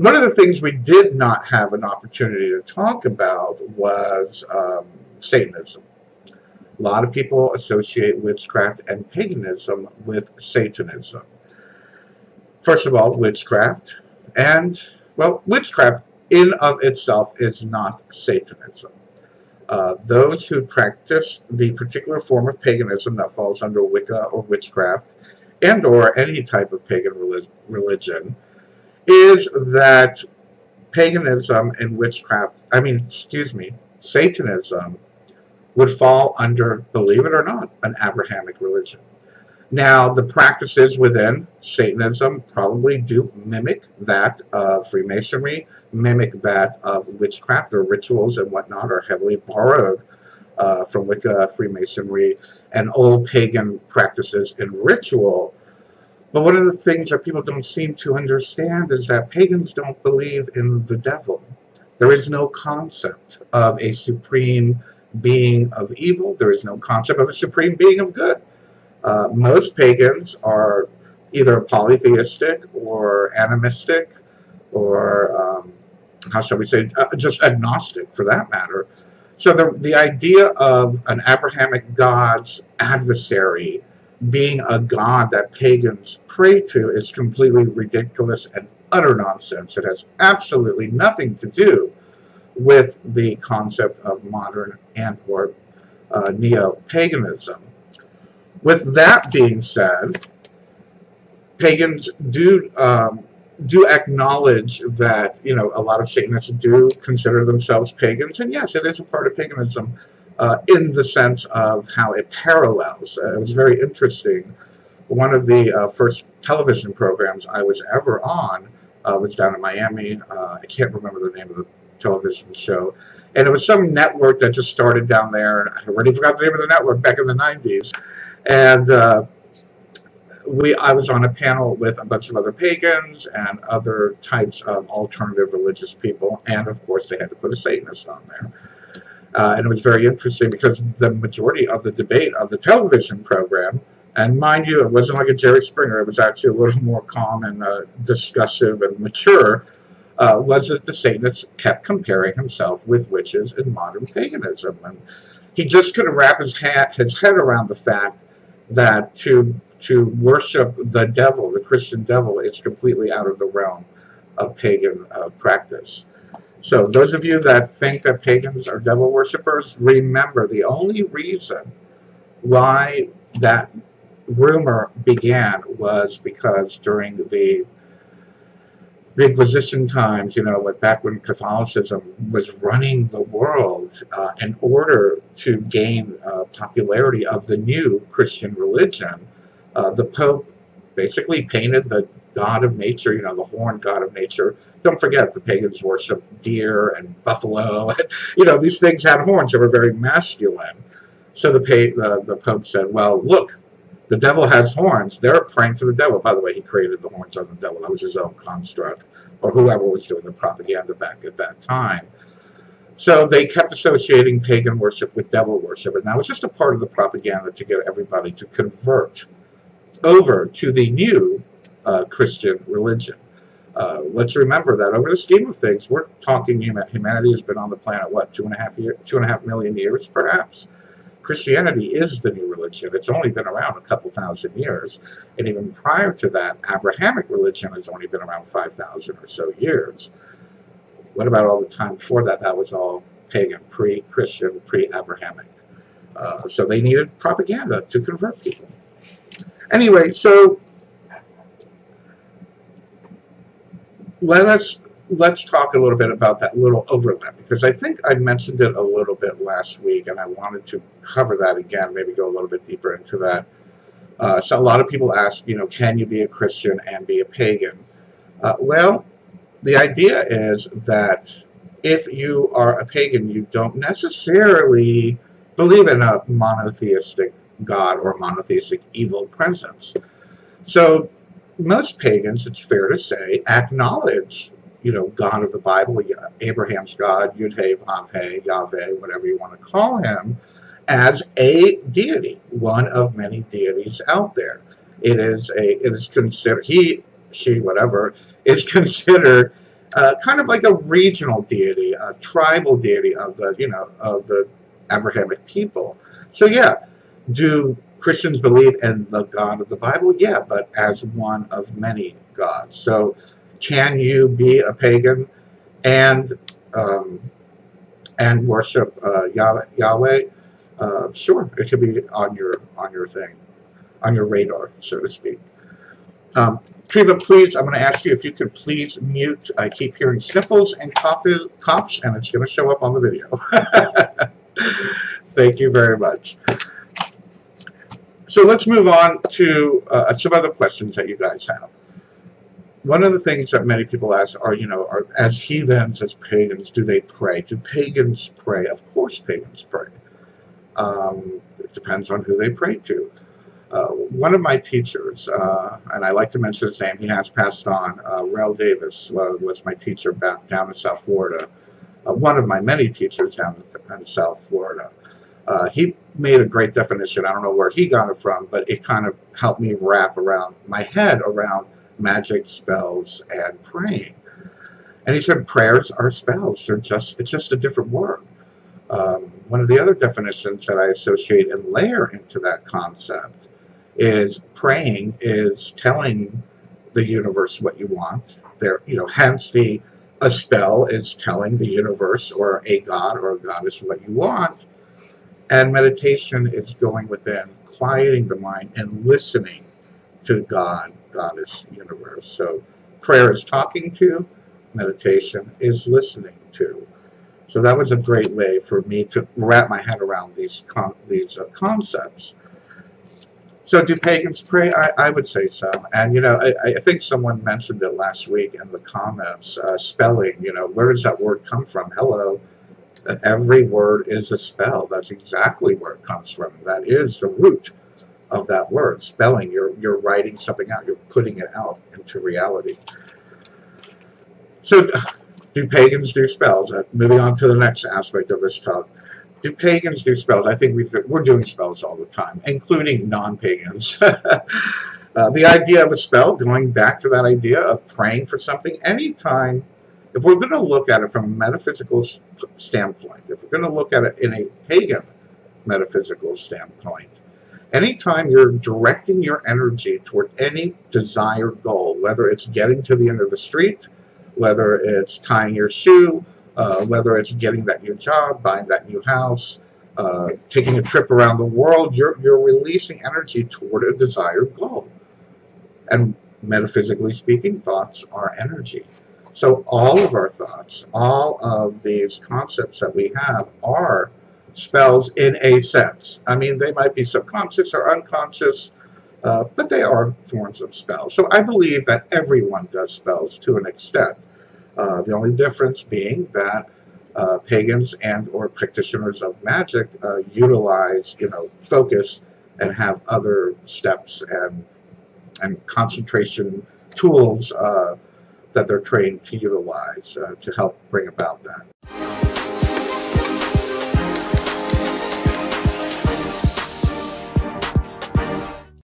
One of the things we did not have an opportunity to talk about was Satanism. A lot of people associate witchcraft and paganism with Satanism. First of all, witchcraft, and, well, witchcraft in of itself is not Satanism. Those who practice the particular form of paganism that falls under Wicca or witchcraft and or any type of pagan religion is that paganism and witchcraft, Satanism would fall under, believe it or not, an Abrahamic religion. Now, the practices within Satanism probably do mimic that of Freemasonry, mimic that of witchcraft. Their rituals and whatnot are heavily borrowed from Wicca, Freemasonry, and old pagan practices and ritual. But one of the things that people don't seem to understand is that pagans don't believe in the devil. There is no concept of a supreme being of evil. There is no concept of a supreme being of good. Most pagans are either polytheistic or animistic or, how shall we say, just agnostic for that matter. So the idea of an Abrahamic God's adversary being a god that pagans pray to is completely ridiculous and utter nonsense. It has absolutely nothing to do with the concept of modern and or neo-paganism. With that being said, pagans do acknowledge that, you know, a lot of Satanists do consider themselves pagans, and yes, it is a part of paganism in the sense of how it parallels. It was very interesting. One of the first television programs I was ever on was down in Miami. I can't remember the name of the television show, and it was some network that just started down there, and I already forgot the name of the network back in the 90s. And I was on a panel with a bunch of other pagans and other types of alternative religious people, and of course they had to put a Satanist on there. And it was very interesting because the majority of the debate of the television program, and mind you, it wasn't like a Jerry Springer, it was actually a little more calm and discussive and mature, was that the Satanist kept comparing himself with witches in modern paganism. And he just couldn't wrap his head around the fact that to worship the devil, the Christian devil, is completely out of the realm of pagan practice. So those of you that think that pagans are devil worshippers, remember the only reason why that rumor began was because during the Inquisition times, you know, back when Catholicism was running the world, in order to gain popularity of the new Christian religion, the Pope basically painted the god of nature, you know, the horned god of nature. Don't forget, the pagans worshipped deer and buffalo, and, you know, these things had horns. They were very masculine. So the Pope said, well, look, the devil has horns. They're praying to the devil. By the way, he created the horns on the devil. That was his own construct, or whoever was doing the propaganda back at that time. So they kept associating pagan worship with devil worship, and that was just a part of the propaganda to get everybody to convert over to the new Christian religion. Let's remember that over the scheme of things, we're talking humanity has been on the planet, what, 2.5 million years, perhaps? Christianity is the new religion. It's only been around a couple thousand years. And even prior to that, Abrahamic religion has only been around 5,000 or so years. What about all the time before that? That was all pagan, pre-Christian, pre-Abrahamic. So they needed propaganda to convert people. Anyway, so let's talk a little bit about that little overlap, because I think I mentioned it a little bit last week, and I wanted to cover that again, maybe go a little bit deeper into that. So a lot of people ask, you know, can you be a Christian and be a pagan? Well, the idea is that if you are a pagan, you don't necessarily believe in a monotheistic God or monotheistic evil presence. So most pagans, it's fair to say, acknowledge, you know, God of the Bible, Abraham's God, Yud-Hey, Vav-Hey, Yahweh, whatever you want to call him, as a deity, one of many deities out there. It is considered, he, she, whatever, is considered kind of like a regional deity, a tribal deity of the, you know, of the Abrahamic people. So yeah, do Christians believe in the God of the Bible? Yeah, but as one of many gods. So can you be a pagan and um, worship Yahweh? Sure, it could be on your thing, on your radar, so to speak. Treva, please, I'm going to ask you if you could please mute. I keep hearing sniffles and coughs, and it's going to show up on the video. Thank you very much. So let's move on to some other questions that you guys have. One of the things that many people ask are, you know, as heathens, as pagans, do they pray? Do pagans pray? Of course pagans pray. It depends on who they pray to. One of my teachers, and I like to mention his name, he has passed on, Rel Davis was my teacher back down in South Florida. One of my many teachers down in South Florida. He made a great definition. I don't know where he got it from, but it kind of helped me wrap around my head around magic, spells, and praying. And he said prayers are spells. It's just a different word. One of the other definitions that I associate and layer into that concept is praying is telling the universe what you want. There, you know, hence a spell is telling the universe or a god or a goddess what you want. And meditation is going within, quieting the mind and listening to God, goddess, universe. So prayer is talking to, meditation is listening to. So that was a great way for me to wrap my head around these concepts. So do pagans pray? I would say so. And, you know, I think someone mentioned it last week in the comments, spelling, you know, where does that word come from? Hello. Every word is a spell. That's exactly where it comes from. That is the root of that word. Spelling, you're writing something out. You're putting it out into reality. So do pagans do spells? Moving on to the next aspect of this talk. Do pagans do spells? I think we're doing spells all the time, including non-pagans. The idea of a spell, going back to that idea of praying for something, anytime, if we're going to look at it from a metaphysical standpoint, if we're going to look at it in a pagan metaphysical standpoint, anytime you're directing your energy toward any desired goal, whether it's getting to the end of the street, whether it's tying your shoe, whether it's getting that new job, buying that new house, taking a trip around the world, you're releasing energy toward a desired goal. And metaphysically speaking, thoughts are energy. So all of our thoughts, all of these concepts that we have are spells in a sense. I mean, they might be subconscious or unconscious, but they are forms of spells. So I believe that everyone does spells to an extent. The only difference being that pagans and or practitioners of magic utilize, you know, focus and have other steps and concentration tools that they're trained to utilize to help bring about that.